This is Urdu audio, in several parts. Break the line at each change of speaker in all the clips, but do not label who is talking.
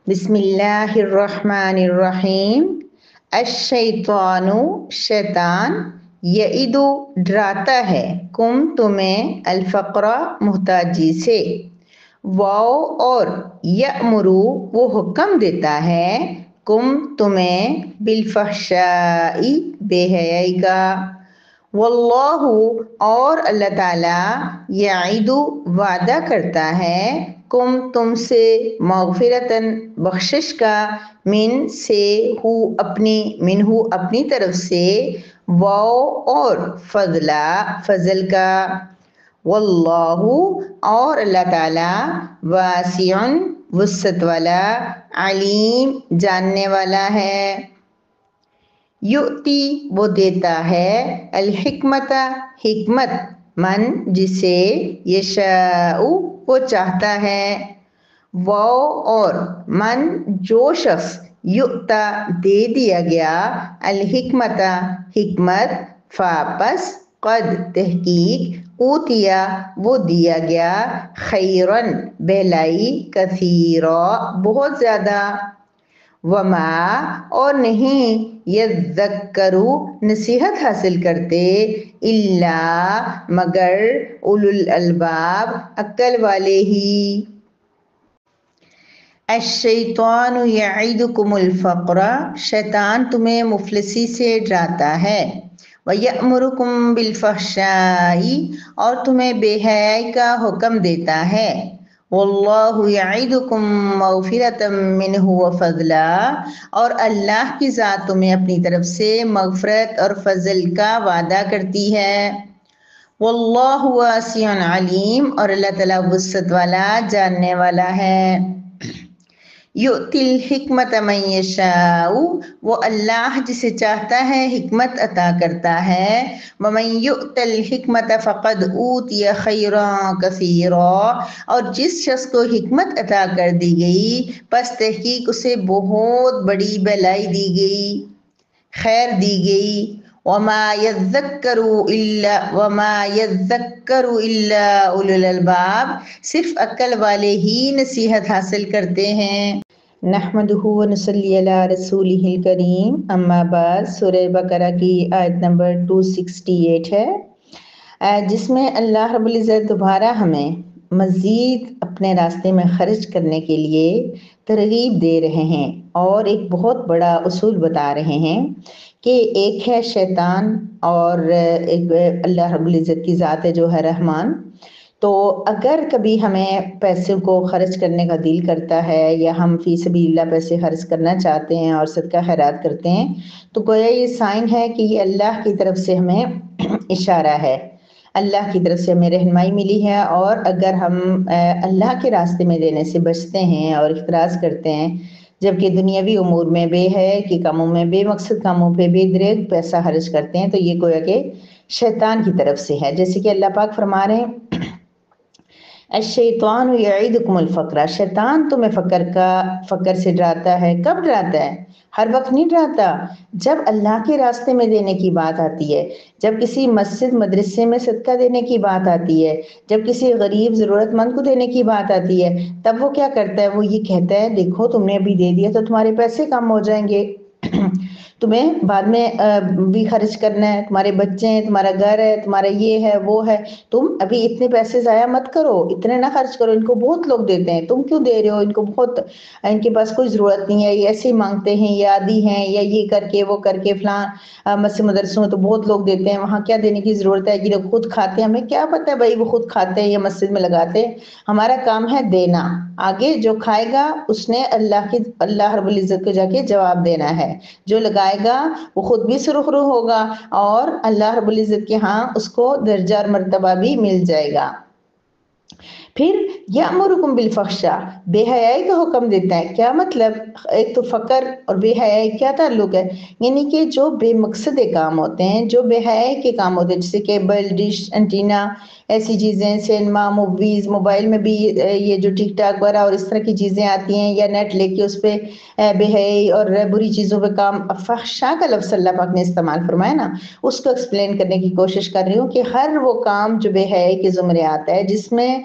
بسم اللہ الرحمن الرحیم۔ الشیطان شیطان، یعدو ڈراتا ہے، کم تمہیں، الفقر محتاجی سے، واو اور یأمرو وہ حکم دیتا ہے، کم تمہیں، بالفحشاء بے حیائی کا، واللہ اور اللہ تعالی، یعیدو وعدہ کرتا ہے، کم تم سے، مغفرتاً بخشش کا، من سے، ہو اپنی، منہو اپنی طرف سے، واو اور فضلا فضل کا، واللہ اور اللہ تعالی، واسع وسعت والا، علیم جاننے والا ہے۔ یؤتی وہ دیتا ہے، الحکمت حکمت، من جسے، یشاء وہ چاہتا ہے، واو اور من جو شخص، یؤتا دے دیا گیا، الحکمت حکمت، فاپس، قد تحقیق، اوتیا وہ دیا گیا، خیرن بہلائی، کثیرا بہت زیادہ، وما اور نہیں، یذکروا نصیحت حاصل کرتے، الا مگر، اولو الالباب عقل والے ہی۔ الشیطان یعیدکم الفقر شیطان تمہیں مفلسی سے ڈراتا ہے، ویأمرکم بالفحشاء اور تمہیں بے حیائی کا حکم دیتا ہے، واللہ یعیدکم مغفرۃ منہ وفضلا اور اللہ کی ذات تمہیں اپنی طرف سے مغفرت اور فضل کا وعدہ کرتی ہے، واللہ واسع علیم اور اللہ تعالیٰ وسعت والا جاننے والا ہے۔ یؤتی الحکمت من یشاء وہ اللہ جسے چاہتا ہے حکمت عطا کرتا ہے، ومن یؤت الحکمت فقد اوتی خیرا کثیرا اور جس شخص کو حکمت عطا کر دی گئی پس تحقیق اسے بہت بڑی بھلائی دی گئی، خیر دی گئی، وما یذکر الا اولو الالباب صرف عقل والے ہی نصیحت حاصل کرتے ہیں۔ نحمدہ ونصلی علی رسولہ الکریم، اما بعد، سورہ بقرہ کی آیت نمبر 268 ہے، جس میں اللہ رب العزت دوبارہ ہمیں مزید اپنے راستے میں خرچ کرنے کے لیے ترغیب دے رہے ہیں اور ایک بہت بڑا اصول بتا رہے ہیں کہ ایک ہے شیطان اور ایک اللہ رب العزت کی ذات ہے جو ہے رحمان۔ تو اگر کبھی ہمیں پیسے کو خرچ کرنے کا دل کرتا ہے یا ہم فی سبیل اللہ پیسے خرچ کرنا چاہتے ہیں اور صدقہ خیرات کرتے ہیں تو گویا یہ سائن ہے کہ یہ اللہ کی طرف سے ہمیں اشارہ ہے، اللہ کی طرف سے ہمیں رہنمائی ملی ہے، اور اگر ہم اللہ کے راستے میں دینے سے بچتے ہیں اور اخراج کرتے ہیں جبکہ دنیاوی امور میں بے حیائی کے کاموں میں بے مقصد کاموں پہ بے دریغ پیسہ خرچ کرتے ہیں تو یہ گویا کہ شیطان کی طرف سے ہے، جیسے کہ اللہ پاک فرما رہے ہیں الشیطان یعیدکم الفقر شیطان تمہیں فقر سے ڈراتا ہے۔ کب ڈراتا ہے؟ ہر وقت نہیں ڈراتا، جب اللہ کے راستے میں دینے کی بات آتی ہے، جب کسی مسجد مدرسے میں صدقہ دینے کی بات آتی ہے، جب کسی غریب ضرورت مند کو دینے کی بات آتی ہے، تب وہ کیا کرتا ہے؟ وہ یہ کہتا ہے دیکھو تم نے ابھی دے دیا تو تمہارے پیسے کم ہو جائیں گے، تمہیں بعد میں بھی خرچ کرنا ہے، تمہارے بچے ہیں، تمہارا گھر ہے، تمہارا یہ ہے وہ ہے، تم ابھی اتنے پیسے ضائع مت کرو، اتنے نہ خرچ کرو، ان کو بہت لوگ دیتے ہیں، تم کیوں دے رہے ہو؟ ان کو بہت، ان کے پاس کوئی ضرورت نہیں ہے، یہ ایسے ہی مانگتے ہیں، یہ عادی ہیں، یا یہ کر کے وہ کر کے، فلاں مسجد مدرسوں میں تو بہت لوگ دیتے ہیں، وہاں کیا دینے کی ضرورت ہے، یہ لوگ خود کھاتے ہیں، ہمیں کیا پتہ ہے بھائی وہ خود کھاتے ہیں یا مسجد میں لگاتے ہیں، ہمارا کام ہے دینا، آگے جو کھائے گا اس نے اللہ رب العزت کو جا کے جواب دینا ہے، جو لگائے گا وہ خود بھی سرخرو ہوگا اور اللہ رب العزت کے ہاں اس کو درجہ اور مرتبہ بھی مل جائے گا۔ پھر یامرکم بالفحشاء بے حیائی کا حکم دیتا ہے، کیا مطلب؟ ایک تو فقر اور بے حیائی کیا تعلق ہے؟ یعنی کہ جو بے مقصد کام ہوتے ہیں، جو بے حیائی کے کام ہوتے ہیں، جیسے کیبل ڈش انٹینا ایسی چیزیں، سینما موویز، موبائل میں بھی یہ جو ٹک ٹاک وغیرہ اور اس طرح کی چیزیں آتی ہیں، یا نیٹ لے کے اس پہ بے حیائی اور بری چیزوں پہ کام، فحشاء کا لفظ اللہ پاک نے استعمال فرمایا نا، اس کو ایکسپلین کرنے کی کوشش کر رہی ہوں کہ ہر وہ کام جو بے حیائی کے زمرے آتا ہے، جس میں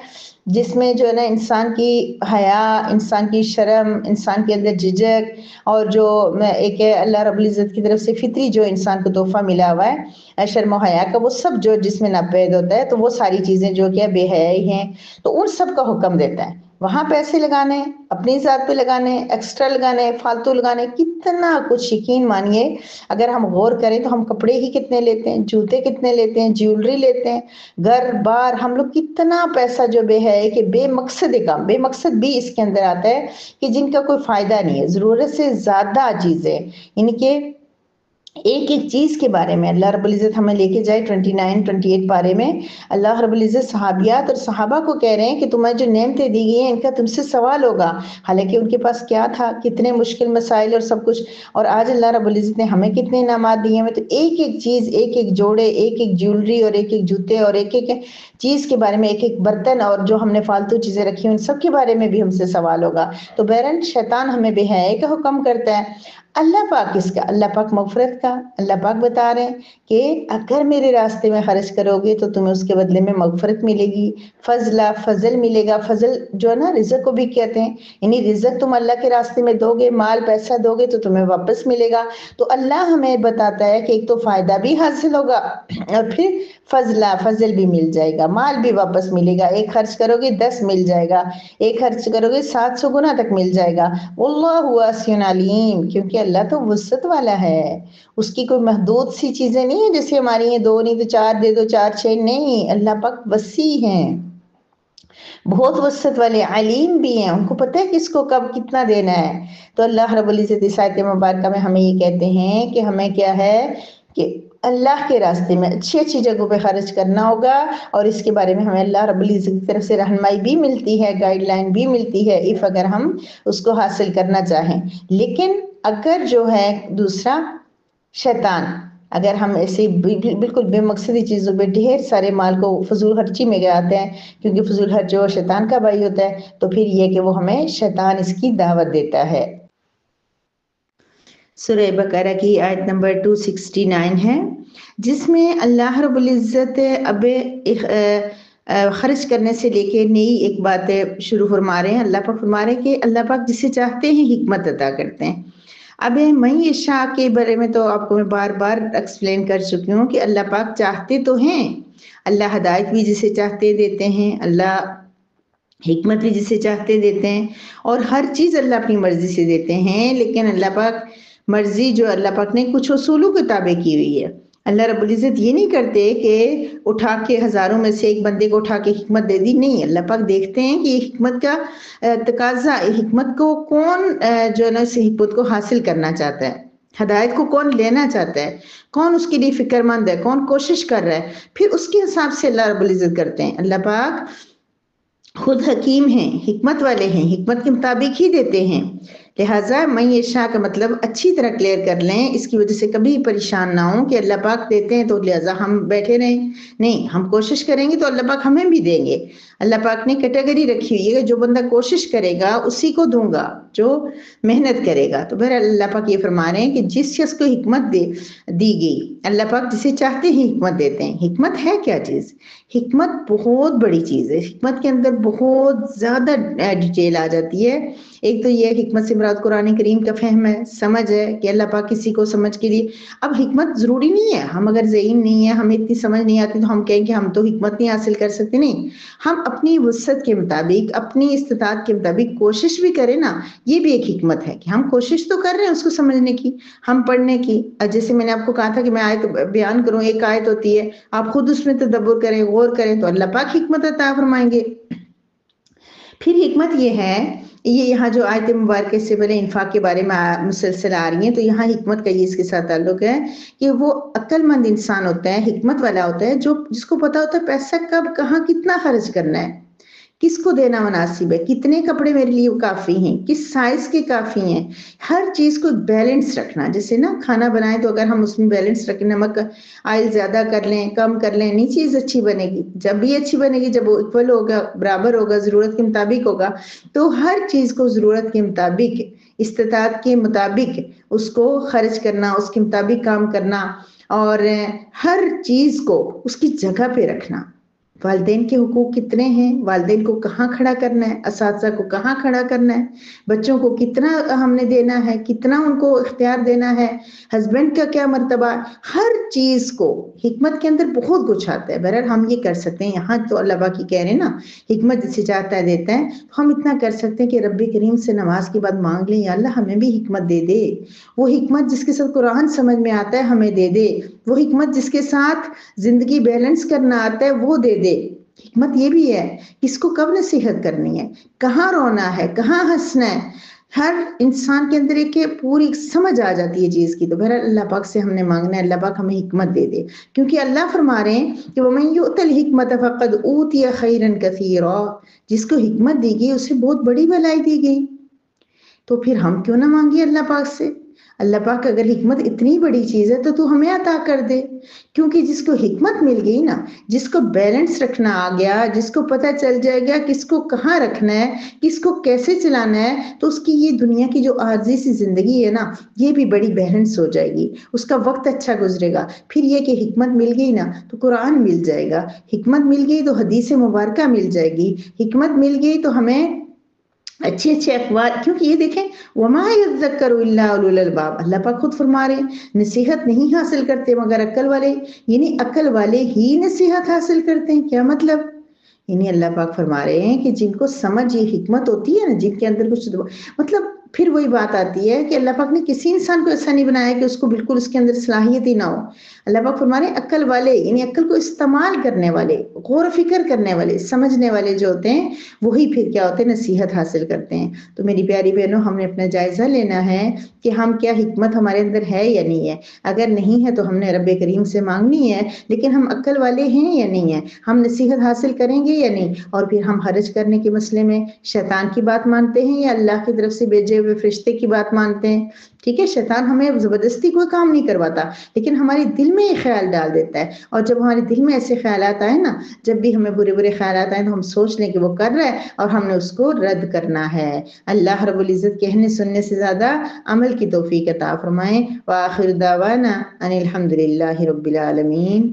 جس میں جو ہے نا انسان کی حیا، انسان کی شرم، انسان کے اندر جھجک، اور جو ایک اللہ رب العزت کی طرف سے فطری جو انسان کو تحفہ ملا ہوا ہے شرم و حیا کا، وہ سب جو جس میں ناپید ہوتا ہے، تو وہ ساری چیزیں جو کہ بے حیائی ہیں، تو ان سب کا حکم دیتا ہے۔ وہاں پیسے لگانے، اپنی ذات پہ لگانے، ایکسٹرا لگانے، فالتو لگانے، کتنا کچھ، یقین مانیے اگر ہم غور کریں تو ہم کپڑے ہی کتنے لیتے ہیں، جوتے کتنے لیتے ہیں، جیولری لیتے ہیں، گھر بار، ہم لوگ کتنا پیسہ جو بے ہے کہ بے مقصد کام، بے مقصد بھی اس کے اندر آتا ہے کہ جن کا کوئی فائدہ نہیں ہے، ضرورت سے زیادہ چیزیں، ان کے ایک ایک چیز کے بارے میں اللہ رب العزت ہمیں لے کے جائے 29-28 پارے میں اللہ رب العزت صحابیات اور صحابہ کو کہہ رہے ہیں کہ تمہیں جو نعمتیں دی گئی ہیں ان کا تم سے سوال ہوگا، حالانکہ ان کے پاس کیا تھا، کتنے مشکل مسائل اور سب کچھ، اور آج اللہ رب العزت نے ہمیں کتنے انعامات دیے ہیں، تو ایک ایک چیز، ایک ایک جوڑے، ایک ایک جیولری، اور ایک ایک جوتے، اور ایک ایک چیز کے بارے میں، ایک ایک برتن، اور جو ہم نے فالتو چیزیں رکھی ان سب کے بارے میں بھی ہم سے سوال ہوگا۔ تو بہرحال شیطان ہمیں بے حیائی کا حکم کرتا ہے۔ اللہ پاک اس کا، اللہ پاک مغفرت کا، اللہ پاک بتا رہے ہیں کہ اگر میرے راستے میں خرچ کرو گے تو تمہیں اس کے بدلے میں مغفرت ملے گی، فضل ملے گا۔ فضل جو ہے نا رزق کو بھی کہتے ہیں، یعنی رزق تم اللہ کے راستے میں دو گے، مال پیسہ دو گے تو تمہیں واپس ملے گا۔ تو اللہ ہمیں بتاتا ہے کہ ایک تو فائدہ بھی حاصل ہوگا، اور پھر فضل بھی مل جائے گا، مال بھی واپس ملے گا، ایک خرچ کرو گے 10 مل جائے گا، ایک خرچ کرو گے 700 گنا تک مل جائے گا۔ واللہ واسع علیم، کیونکہ اللہ تو وسعت والا ہے، اس کی کوئی محدود سی چیزیں نہیں ہیں جیسے ہماری ہیں، 2 نہیں تو 4 دے دو، 4 6 نہیں، اللہ پاک وسیع ہیں، بہت وسعت والے، علیم بھی ہیں، ان کو پتہ ہے کس کو کب کتنا دینا ہے۔ تو اللہ رب العزت اس آیت مبارکہ میں ہمیں یہ کہتے ہیں کہ ہمیں کیا ہے کہ اللہ کے راستے میں اچھی اچھی جگہوں پہ خرچ کرنا ہوگا، اور اس کے بارے میں ہمیں اللہ رب العزت کی طرف سے رہنمائی بھی ملتی ہے، گائیڈ لائن بھی ملتی ہے، اف اگر ہم اس کو حاصل کرنا چاہیں۔ لیکن اگر جو ہے دوسرا شیطان، اگر ہم ایسے بالکل بے مقصدی چیزوں پہ ڈھیر سارے مال کو فضول خرچی میں گاتے ہیں، کیونکہ فضول خرچ جو شیطان کا بھائی ہوتا ہے، تو پھر یہ کہ وہ ہمیں شیطان اس کی دعوت دیتا ہے۔ سورہ بقرہ کی آیت نمبر 269 ہے، جس میں اللہ رب العزت اب خرچ کرنے سے لے کے نئی ایک بات شروع فرما رہے ہیں۔ اللہ پاک فرما رہے ہیں کہ اللہ پاک جسے چاہتے ہیں حکمت عطا کرتے ہیں۔ اب معیشہ کے بارے میں تو آپ کو میں بار بار ایکسپلین کر چکی ہوں کہ اللہ پاک چاہتے تو ہیں، اللہ ہدایت بھی جسے چاہتے دیتے ہیں، اللہ حکمت بھی جسے چاہتے دیتے ہیں، اور ہر چیز اللہ اپنی مرضی سے دیتے ہیں، لیکن اللہ پاک مرضی جو اللہ پاک نے کچھ اصولوں کے تابع کی ہوئی ہے۔ اللہ رب العزت یہ نہیں کرتے کہ اٹھا کے ہزاروں میں سے ایک بندے کو اٹھا کے حکمت دے دی، نہیں، اللہ پاک دیکھتے ہیں کہ یہ حکمت کا تقاضا، حکمت کو کون جو ہے نا اس حکمت کو حاصل کرنا چاہتا ہے، ہدایت کو کون لینا چاہتا ہے، کون اس کے لیے فکر مند ہے، کون کوشش کر رہا ہے، پھر اس کے حساب سے اللہ رب العزت کرتے ہیں۔ اللہ پاک خود حکیم ہیں، حکمت والے ہیں، حکمت کے مطابق ہی دیتے ہیں، لہٰذا معیشہ کا مطلب اچھی طرح کلیئر کر لیں، اس کی وجہ سے کبھی پریشان نہ ہوں کہ اللہ پاک دیتے ہیں تو لہٰذا ہم بیٹھے رہیں، نہیں، ہم کوشش کریں گے تو اللہ پاک ہمیں بھی دیں گے۔ اللہ پاک نے کیٹیگری رکھی ہوئی ہے کہ جو بندہ کوشش کرے گا اسی کو دوں گا، جو محنت کرے گا۔ تو بہرحال اللہ پاک یہ فرما رہے ہیں کہ جس شخص کو حکمت دی گئی، اللہ پاک جسے چاہتے ہیں حکمت دیتے ہیں۔ حکمت ہے کیا چیز؟ حکمت بہت بڑی چیز ہے، حکمت کے اندر بہت زیادہ ڈیٹیل آ جاتی ہے۔ ایک تو یہ حکمت سے مراد قرآن کریم کا فہم ہے، سمجھ ہے کہ اللہ پاک کسی کو سمجھ کے لیے، اب حکمت ضروری نہیں ہے، ہم اگر ذہین نہیں ہے، ہمیں اتنی سمجھ نہیں آتی تو ہم کہیں کہ ہم تو حکمت نہیں حاصل کر سکتے، نہیں، ہم اپنی وسعت کے مطابق، اپنی استطاعت کے مطابق کوشش بھی کریں نا، یہ بھی ایک حکمت ہے کہ ہم کوشش تو کر رہے ہیں اس کو سمجھنے کی، ہم پڑھنے کی۔ جیسے میں نے آپ کو کہا تھا کہ میں آیت بیان کروں، ایک آیت ہوتی ہے، آپ خود اس میں تدبر کریں، غور کریں، تو اللہ پاک حکمت عطا فرمائیں گے۔ پھر حکمت یہ ہے، یہ یہاں جو آیت مبارکہ سے پہلے انفاق کے بارے میں مسلسل آ رہی ہیں، تو یہاں حکمت کا یہ اس کے ساتھ تعلق ہے کہ وہ عقل مند انسان ہوتا ہے، حکمت والا ہوتا ہے، جس کو پتا ہوتا ہے پیسہ کب کہاں کتنا خرچ کرنا ہے، کس کو دینا مناسب ہے، کتنے کپڑے میرے لیے کافی ہیں، کس سائز کے کافی ہیں، ہر چیز کو بیلنس رکھنا۔ جیسے نا کھانا بنائیں تو اگر ہم اس میں بیلنس رکھیں، نمک آئل زیادہ کر لیں، کم کر لیں، نہیں چیز اچھی بنے گی۔ جب بھی اچھی بنے گی جب وہ اکول ہوگا، برابر ہوگا، ضرورت کے مطابق ہوگا۔ تو ہر چیز کو ضرورت کے مطابق، استطاعت کے مطابق اس کو خرچ کرنا، اس کے مطابق کام کرنا، اور ہر چیز کو اس کی جگہ پہ رکھنا۔ والدین کے حقوق کتنے ہیں، والدین کو کہاں کھڑا کرنا ہے، اساتذہ کو کہاں کھڑا کرنا ہے، بچوں کو کتنا ہم نے دینا ہے، کتنا ان کو اختیار دینا ہے، ہسبینڈ کا کیا مرتبہ، ہر چیز کو حکمت کے اندر بہت کچھ آتا ہے۔ بہرحال ہم یہ کر سکتے ہیں، یہاں تو اللہ باقی کہہ رہے ہیں نا حکمت جسے چاہتا ہے دیتا ہے، ہم اتنا کر سکتے ہیں کہ رب کریم سے نماز کے بعد مانگ لیں، یا اللہ ہمیں بھی حکمت دے دے، وہ حکمت جس کے ساتھ قرآن سمجھ میں آتا ہے ہمیں دے دے، وہ حکمت جس کے ساتھ زندگی بیلنس کرنا آتا ہے وہ دے دے۔ حکمت یہ بھی ہے کس کو کب نصیحت کرنی ہے، کہاں رونا ہے، کہاں ہنسنا ہے، ہر انسان کے اندر ایک پوری سمجھ آ جاتی ہے چیز کی۔ تو بہرحال اللہ پاک سے ہم نے مانگنا ہے اللہ پاک ہمیں حکمت دے دے، کیونکہ اللہ فرما رہے ہیں کہ وَمَن يُؤْتَ الْحِكْمَةَ فَقَدْ أُوتِيَ خَيْرًا كَثِيرًا، جس کو حکمت دی گئی اسے بہت بڑی بھلائی دی گئی۔ تو پھر ہم کیوں نہ مانگے اللہ پاک سے، اللہ پاک اگر حکمت اتنی بڑی چیز ہے تو ہمیں عطا کر دے، کیونکہ جس کو حکمت مل گئی نا، جس کو بیلنس رکھنا آ گیا، جس کو پتہ چل جائے گا کس کو کہاں رکھنا ہے، کس کو کیسے چلانا ہے، تو اس کی یہ دنیا کی جو عارضی سی زندگی ہے نا یہ بھی بڑی بیلنس ہو جائے گی، اس کا وقت اچھا گزرے گا۔ پھر یہ کہ حکمت مل گئی نا تو قرآن مل جائے گا، حکمت مل گئی تو حدیث مبارکہ مل جائے گی، حکمت مل گئی تو ہمیں اچھے اچھے اخبار، کیونکہ یہ دیکھیں وما یذکر الا اولو الالباب، اللہ پاک خود فرما رہے ہیں نصیحت نہیں حاصل کرتے مگر عقل والے، یعنی عقل والے ہی نصیحت حاصل کرتے ہیں۔ کیا مطلب؟ یعنی اللہ پاک فرما رہے ہیں کہ جن کو سمجھ یہ حکمت ہوتی ہے نا، جن کے اندر کچھ مطلب پھر وہی بات آتی ہے کہ اللہ پاک نے کسی انسان کو ایسا نہیں بنایا کہ اس کو بالکل اس کے اندر صلاحیت ہی نہ ہو۔ اللہ پاک فرما رہے ہیں عقل والے، یعنی عقل کو استعمال کرنے والے، غور و فکر کرنے والے، سمجھنے والے جو ہوتے ہیں وہی پھر کیا ہوتے ہیں نصیحت حاصل کرتے ہیں۔ تو میری پیاری بہنوں ہم نے اپنا جائزہ لینا ہے کہ ہم کیا حکمت ہمارے اندر ہے یا نہیں ہے، اگر نہیں ہے تو ہم نے رب کریم سے مانگنی ہے، لیکن ہم عقل والے ہیں یا نہیں ہیں، ہم نصیحت حاصل کریں گے یا نہیں، اور پھر ہم حرج کرنے کے مسئلے میں شیطان کی بات مانتے ہیں یا اللہ کی طرف سے بھیجے ہوئے فرشتے کی بات مانتے ہیں۔ ٹھیک ہے، شیطان ہمیں زبردستی کوئی کام نہیں کرواتا، لیکن ہمارے دل میں یہ خیال ڈال دیتا ہے، اور جب ہمارے دل میں ایسے خیالات آئے نا، جب بھی ہمیں برے برے خیالات آئے تو ہم سوچ لیں کہ وہ کر رہا ہے اور ہم نے اس کو رد کرنا ہے۔ اللہ رب العزت کہنے سننے سے زیادہ عمل کی توفیق عطا فرمائیں۔ وآخر دعوانا ان الحمد للہ رب العالمین۔